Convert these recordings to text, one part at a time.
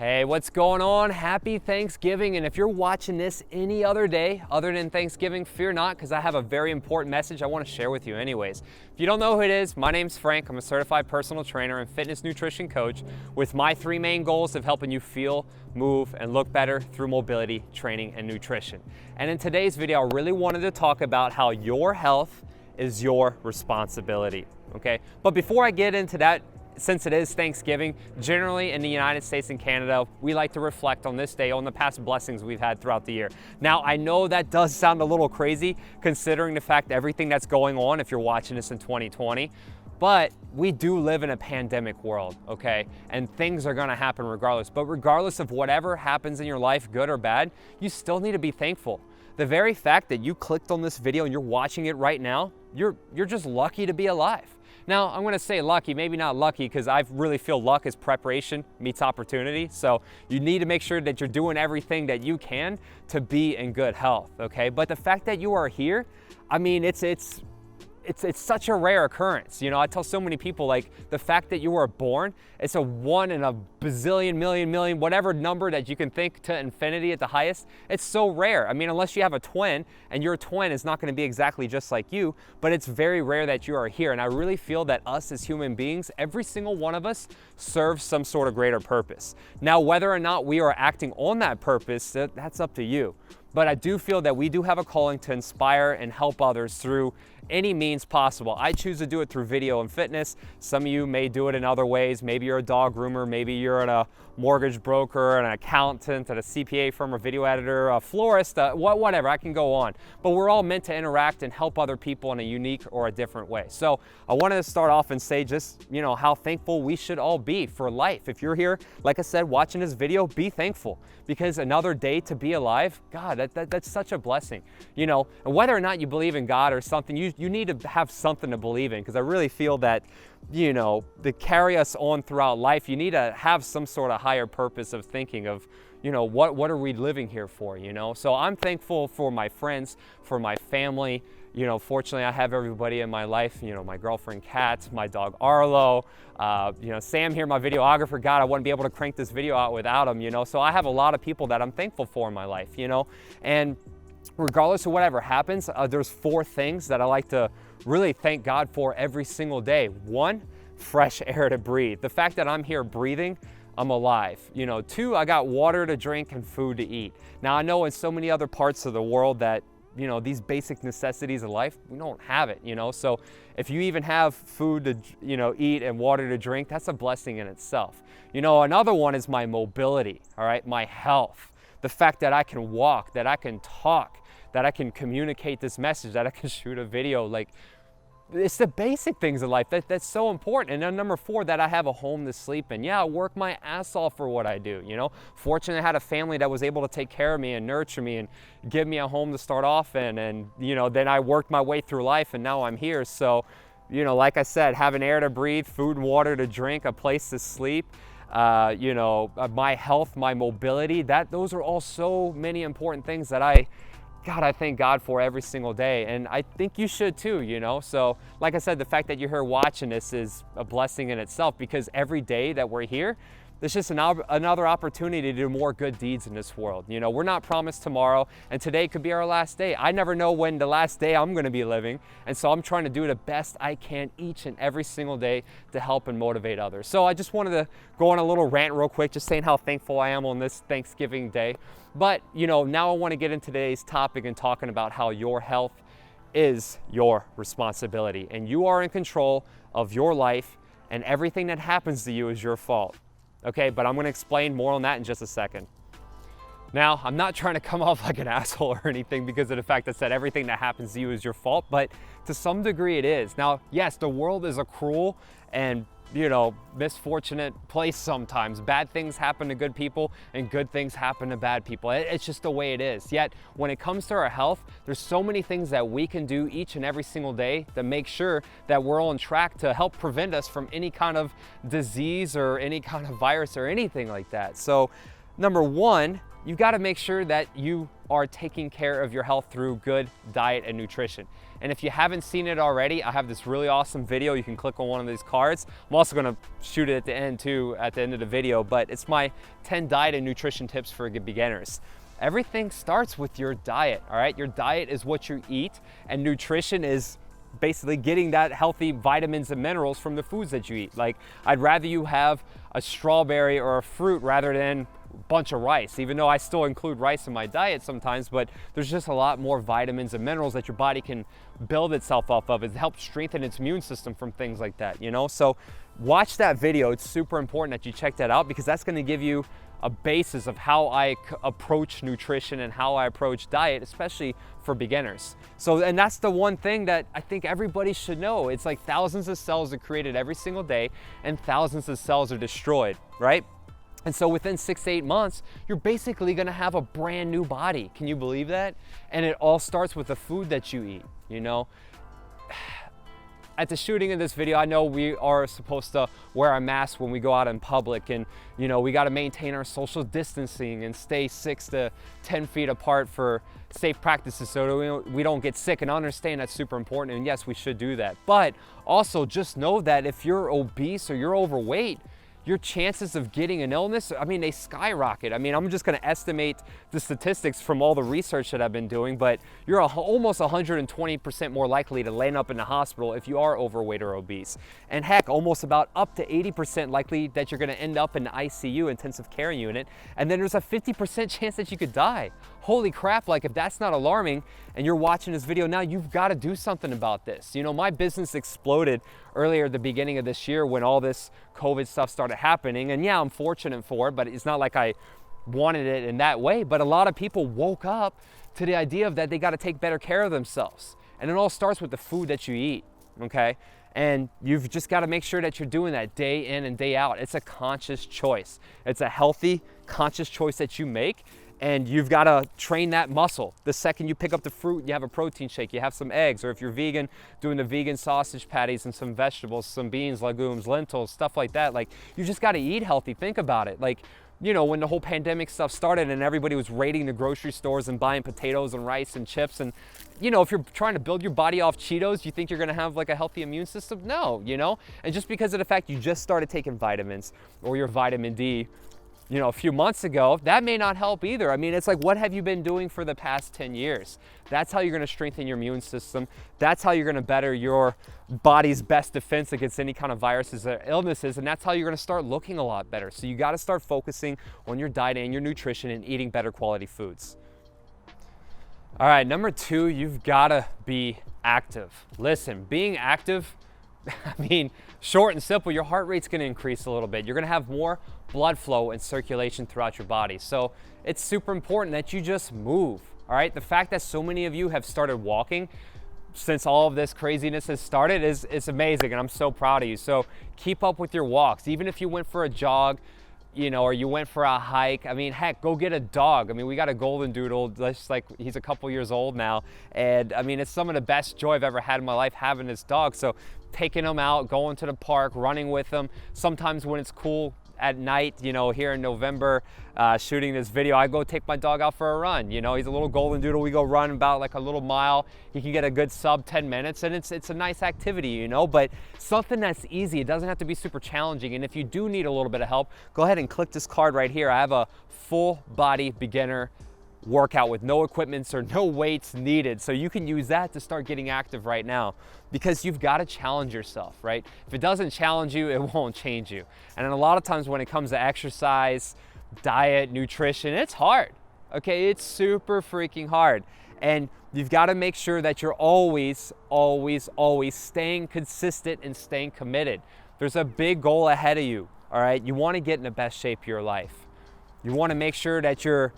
Hey, what's going on? Happy Thanksgiving. And if you're watching this any other day other than Thanksgiving, fear not, because I have a very important message I want to share with you anyways. If you don't know who it is, my name's Frank. I'm a certified personal trainer and fitness nutrition coach with my three main goals of helping you feel, move, and look better through mobility, training, and nutrition. And in today's video, I really wanted to talk about how your health is your responsibility, okay? But before I get into that, since it is Thanksgiving, generally in the United States and Canada, we like to reflect on this day, on the past blessings we've had throughout the year. Now, I know that does sound a little crazy considering the fact everything that's going on if you're watching this in 2020, but we do live in a pandemic world, okay? And things are gonna happen regardless. But regardless of whatever happens in your life, good or bad, you still need to be thankful. The very fact that you clicked on this video and you're watching it right now, you're just lucky to be alive. Now, I'm gonna say lucky, maybe not lucky, because I really feel luck is preparation meets opportunity. So you need to make sure that you're doing everything that you can to be in good health, okay? But the fact that you are here, I mean, it's such a rare occurrence. You know, I tell so many people, like, the fact that you were born, it's a 1 in a bazillion, million, whatever number that you can think to infinity at the highest. It's so rare. I mean, unless you have a twin, and your twin is not gonna be exactly just like you, but it's very rare that you are here. And I really feel that us as human beings, every single one of us serves some sort of greater purpose. Now, whether or not we are acting on that purpose, that's up to you. But I do feel that we do have a calling to inspire and help others through any means possible. I choose to do it through video and fitness. Some of you may do it in other ways. Maybe you're a dog groomer, maybe you're a mortgage broker, an accountant, at a CPA firm, a video editor, a florist, whatever, I can go on. But we're all meant to interact and help other people in a unique or a different way. So I wanted to start off and say just, you know, how thankful we should all be for life. If you're here, like I said, watching this video, be thankful, because another day to be alive, God, that's such a blessing, you know. And whether or not you believe in God or something, you need to have something to believe in, because I really feel that, you know, to carry us on throughout life, you need to have some sort of higher purpose of thinking of, you know, what are we living here for, you know? So I'm thankful for my friends, for my family. You know, fortunately, I have everybody in my life, you know, my girlfriend Kat, my dog Arlo, you know, Sam here, my videographer. God, I wouldn't be able to crank this video out without him, you know? So I have a lot of people that I'm thankful for in my life, you know? And regardless of whatever happens, there's 4 things that I like to really thank God for every single day. 1, fresh air to breathe. The fact that I'm here breathing, I'm alive. You know, 2, I got water to drink and food to eat. Now, I know in so many other parts of the world that, you know, these basic necessities of life, we don't have it, you know? So if you even have food to, you know, eat and water to drink, that's a blessing in itself. You know, another one is my mobility, all right? My health. The fact that I can walk, that I can talk, that I can communicate this message, that I can shoot a video, like, it's the basic things of life that's so important. And then number 4, that I have a home to sleep in. Yeah, I work my ass off for what I do, you know. Fortunately, I had a family that was able to take care of me and nurture me and give me a home to start off in. And, you know, then I worked my way through life and now I'm here. So, you know, like I said, having air to breathe, food and water to drink, a place to sleep, you know, my health, my mobility, those are all so many important things that I thank God for every single day. And I think you should too, you know? So like I said, the fact that you're here watching this is a blessing in itself, because every day that we're here, there's just another opportunity to do more good deeds in this world. You know, we're not promised tomorrow, and today could be our last day. I never know when the last day I'm gonna be living, and so I'm trying to do the best I can each and every single day to help and motivate others. So I just wanted to go on a little rant real quick, just saying how thankful I am on this Thanksgiving day. But, you know, now I wanna get into today's topic and talking about how your health is your responsibility, and you are in control of your life, and everything that happens to you is your fault. Okay, but I'm gonna explain more on that in just a second. Now, I'm not trying to come off like an asshole or anything because of the fact that everything that happens to you is your fault, but to some degree it is. Now, yes, the world is a cruel and, you know, misfortunate place sometimes. Bad things happen to good people and good things happen to bad people. It's just the way it is. Yet, when it comes to our health, there's so many things that we can do each and every single day to make sure that we're on track to help prevent us from any kind of disease or any kind of virus or anything like that. So, number 1, you've got to make sure that you are taking care of your health through good diet and nutrition. And if you haven't seen it already, I have this really awesome video. You can click on one of these cards. I'm also gonna shoot it at the end too, at the end of the video, but it's my 10 diet and nutrition tips for beginners. Everything starts with your diet, all right? Your diet is what you eat, and nutrition is basically getting that healthy vitamins and minerals from the foods that you eat. Like, I'd rather you have a strawberry or a fruit rather than bunch of rice, even though I still include rice in my diet sometimes, but there's just a lot more vitamins and minerals that your body can build itself off of. It helps strengthen its immune system from things like that, you know? So watch that video. It's super important that you check that out, because that's going to give you a basis of how I approach nutrition and how I approach diet, especially for beginners. So, and that's the one thing that I think everybody should know. It's like thousands of cells are created every single day and thousands of cells are destroyed, right? And so within 6 to 8 months, you're basically gonna have a brand new body. Can you believe that? And it all starts with the food that you eat, you know? At the shooting of this video, I know we are supposed to wear a mask when we go out in public, and you know, we gotta maintain our social distancing and stay 6 to 10 feet apart for safe practices so we don't get sick. And I understand that's super important, and yes, we should do that. But also just know that if you're obese or you're overweight, your chances of getting an illness, I mean, they skyrocket. I mean, I'm just gonna estimate the statistics from all the research that I've been doing, but you're almost 120% more likely to land up in the hospital if you are overweight or obese. And heck, almost about up to 80% likely that you're gonna end up in the ICU, intensive care unit, and then there's a 50% chance that you could die. Holy crap, like if that's not alarming and you're watching this video now, you've gotta do something about this. You know, my business exploded earlier at the beginning of this year when all this COVID stuff started happening. And yeah, I'm fortunate for it, but it's not like I wanted it in that way. But a lot of people woke up to the idea of that they gotta take better care of themselves. And it all starts with the food that you eat, okay? And you've just gotta make sure that you're doing that day in and day out. It's a conscious choice. It's a healthy, conscious choice that you make. And you've got to train that muscle. The second you pick up the fruit, you have a protein shake, you have some eggs, or if you're vegan, doing the vegan sausage patties and some vegetables, some beans, legumes, lentils, stuff like that. Like, you just got to eat healthy. Think about it. Like, you know, when the whole pandemic stuff started and everybody was raiding the grocery stores and buying potatoes and rice and chips, and you know, if you're trying to build your body off Cheetos, you think you're gonna have like a healthy immune system? No, you know? And just because of the fact you just started taking vitamins or your vitamin D, you know, a few months ago, that may not help either. I mean, it's like, what have you been doing for the past 10 years? That's how you're gonna strengthen your immune system. That's how you're gonna better your body's best defense against any kind of viruses or illnesses. And that's how you're gonna start looking a lot better. So you gotta start focusing on your diet and your nutrition and eating better quality foods. All right, number 2, you've gotta be active. Listen, being active, I mean, short and simple, your heart rate's gonna increase a little bit. You're gonna have more blood flow and circulation throughout your body. So it's super important that you just move, all right? The fact that so many of you have started walking since all of this craziness has started is amazing, and I'm so proud of you. So keep up with your walks. Even if you went for a jog, you know, or you went for a hike, I mean, heck, go get a dog. I mean, we got a golden doodle, just like he's a couple years old now. And I mean, it's some of the best joy I've ever had in my life having this dog. So taking him out, going to the park, running with him. Sometimes when it's cool at night, you know, here in November, shooting this video, I go take my dog out for a run. You know, he's a little golden doodle. We go run about like a little mile. He can get a good sub 10 minutes, and it's a nice activity, you know, but something that's easy. It doesn't have to be super challenging. And if you do need a little bit of help, go ahead and click this card right here. I have a full body beginner workout with no equipments or no weights needed. So you can use that to start getting active right now, because you've got to challenge yourself, right? If it doesn't challenge you, it won't change you. And a lot of times when it comes to exercise, diet, nutrition, it's hard, okay? It's super freaking hard. And you've got to make sure that you're always staying consistent and staying committed. There's a big goal ahead of you, all right? You want to get in the best shape of your life. You want to make sure that you're,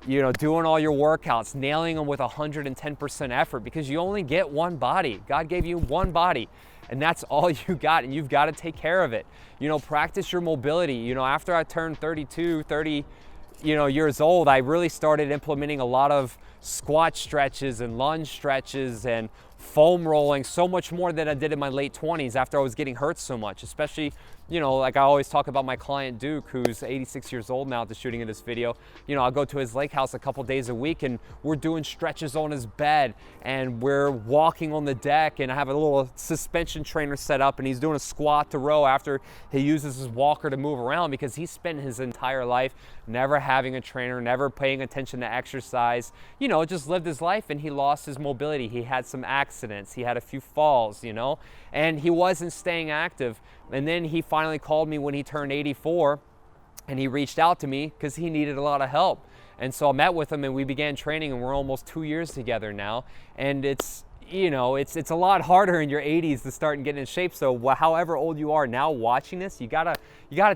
you know, doing all your workouts, nailing them with 110% effort, because you only get one body. God gave you one body, and that's all you got, and you've got to take care of it. You know, practice your mobility. You know, after I turned 30 years old, I really started implementing a lot of squat stretches and lunge stretches and foam rolling so much more than I did in my late 20s after I was getting hurt so much, especially, you know, like I always talk about my client Duke, who's 86 years old now at the shooting of this video. You know, I'll go to his lake house a couple days a week and we're doing stretches on his bed and we're walking on the deck, and I have a little suspension trainer set up and he's doing a squat to row after he uses his walker to move around, because he spent his entire life never having a trainer, never paying attention to exercise, you know, just lived his life, and he lost his mobility. He had some accidents, he had a few falls, you know, and he wasn't staying active. And then he finally called me when he turned 84 and he reached out to me because he needed a lot of help. And so I met with him and we began training, and we're almost 2 years together now. And it's, you know, it's a lot harder in your 80s to start and get in shape. So however old you are now watching this, you gotta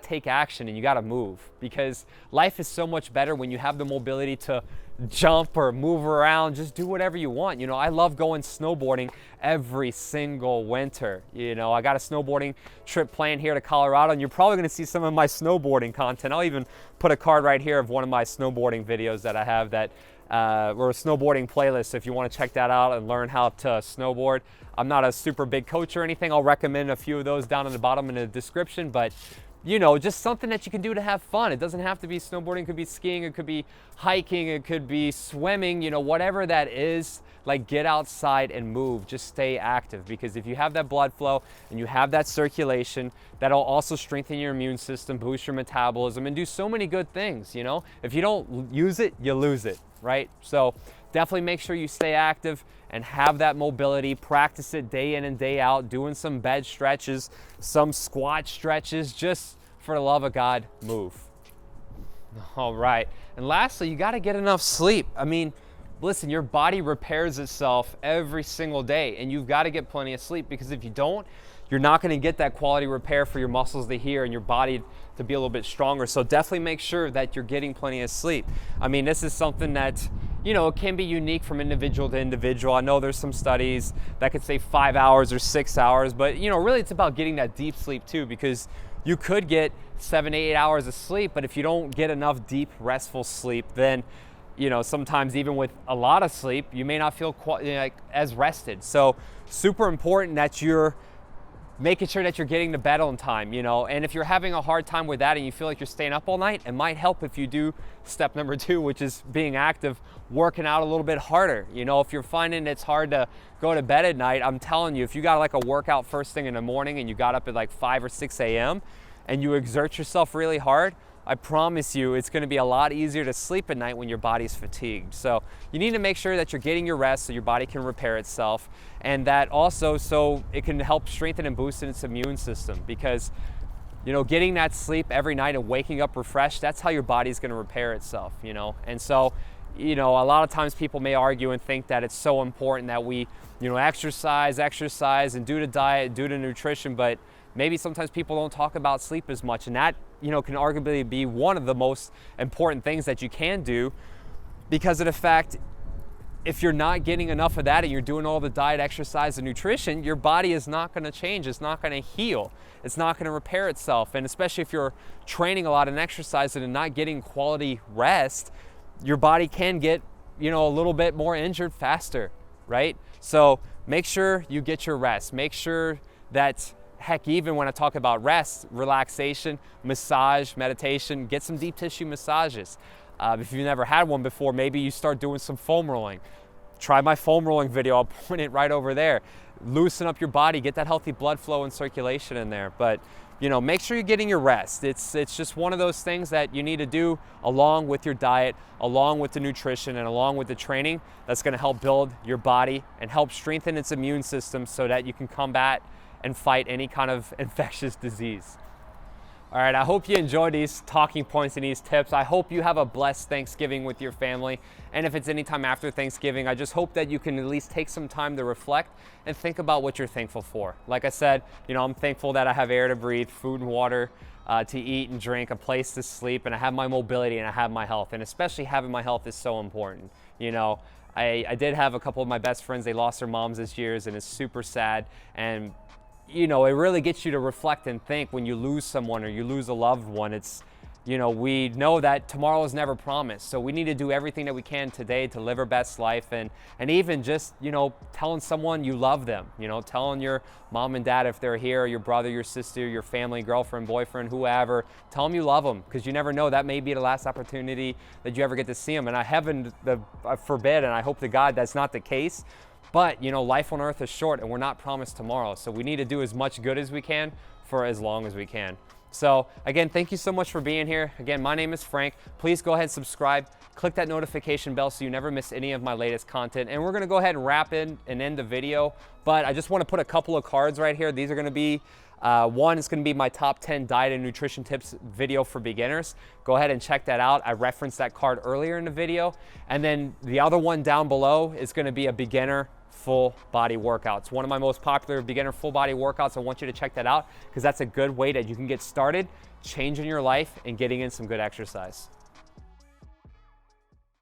take action and you gotta move, because life is so much better when you have the mobility to jump or move around, just do whatever you want. You know, I love going snowboarding every single winter. You know, I got a snowboarding trip planned here to Colorado, and you're probably gonna see some of my snowboarding content. I'll even put a card right here of one of my snowboarding videos that I have that or a snowboarding playlist if you want to check that out and learn how to snowboard. I'm not a super big coach or anything. I'll recommend a few of those down in the bottom in the description, but you know, just something that you can do to have fun. It doesn't have to be snowboarding, it could be skiing, it could be hiking, it could be swimming, you know, whatever that is. Like, get outside and move, just stay active, because if you have that blood flow and you have that circulation, that'll also strengthen your immune system, boost your metabolism, and do so many good things, you know. If you don't use it, you lose it, right? So definitely make sure you stay active and have that mobility. Practice it day in and day out, doing some bed stretches, some squat stretches. Just for the love of God, move. All right. And lastly, you got to get enough sleep. I mean, listen, your body repairs itself every single day, and you've got to get plenty of sleep, because if you don't, you're not going to get that quality repair for your muscles to heal and your body to be a little bit stronger. So definitely make sure that you're getting plenty of sleep. I mean, this is something that, you know, it can be unique from individual to individual. I know there's some studies that could say 5 hours or 6 hours, but you know, really it's about getting that deep sleep too, because you could get 7 to 8 hours of sleep, but if you don't get enough deep, restful sleep, then you know, sometimes even with a lot of sleep, you may not feel like as rested. So super important that you're making sure that you're getting to bed on time, you know. And if you're having a hard time with that and you feel like you're staying up all night, it might help if you do step number 2, which is being active, working out a little bit harder. You know, if you're finding it's hard to go to bed at night, I'm telling you, if you got like a workout first thing in the morning and you got up at like 5 or 6 a.m. and you exert yourself really hard, I promise you it's going to be a lot easier to sleep at night when your body's fatigued. So you need to make sure that you're getting your rest so your body can repair itself, and that also so it can help strengthen and boost its immune system, because you know, getting that sleep every night and waking up refreshed, that's how your body's going to repair itself, you know. And so, you know, a lot of times people may argue and think that it's so important that we, you know, exercise and do the diet, do the nutrition, but maybe sometimes people don't talk about sleep as much, and that, you know, can arguably be one of the most important things that you can do, because of the fact, if you're not getting enough of that and you're doing all the diet, exercise, and nutrition, your body is not going to change. It's not going to heal. It's not going to repair itself. And especially if you're training a lot and exercising and not getting quality rest, your body can get, you know, a little bit more injured faster, right? So make sure you get your rest. Make sure that, heck, even when I talk about rest, relaxation, massage, meditation, get some deep tissue massages. If you've never had one before, maybe you start doing some foam rolling. Try my foam rolling video, I'll point it right over there. Loosen up your body, get that healthy blood flow and circulation in there. But you know, make sure you're getting your rest. It's just one of those things that you need to do along with your diet, along with the nutrition, and along with the training that's going to help build your body and help strengthen its immune system so that you can combat and fight any kind of infectious disease. All right, I hope you enjoyed these talking points and these tips. I hope you have a blessed Thanksgiving with your family. And if it's any time after Thanksgiving, I just hope that you can at least take some time to reflect and think about what you're thankful for. Like I said, you know, I'm thankful that I have air to breathe, food and water to eat and drink, a place to sleep, and I have my mobility and I have my health. And especially having my health is so important. You know, I did have a couple of my best friends, they lost their moms this year, and it's super sad. And you know, it really gets you to reflect and think when you lose someone or you lose a loved one. It's you know, we know that tomorrow is never promised. So we need to do everything that we can today to live our best life, and even just, you know, telling someone you love them, you know, telling your mom and dad if they're here, your brother, your sister, your family, girlfriend, boyfriend, whoever, tell them you love them, because you never know, that may be the last opportunity that you ever get to see them. And I forbid, and I hope to God that's not the case. But, you know, life on earth is short and we're not promised tomorrow. So we need to do as much good as we can for as long as we can. So again, thank you so much for being here. Again, my name is Frank. Please go ahead and subscribe. Click that notification bell so you never miss any of my latest content. And we're gonna go ahead and wrap in and end the video. But I just wanna put a couple of cards right here. These are gonna be, one is gonna be my top 10 diet and nutrition tips video for beginners. Go ahead and check that out. I referenced that card earlier in the video. And then the other one down below is gonna be a beginner full body workouts. One of my most popular beginner full body workouts. I want you to check that out because that's a good way that you can get started changing your life and getting in some good exercise.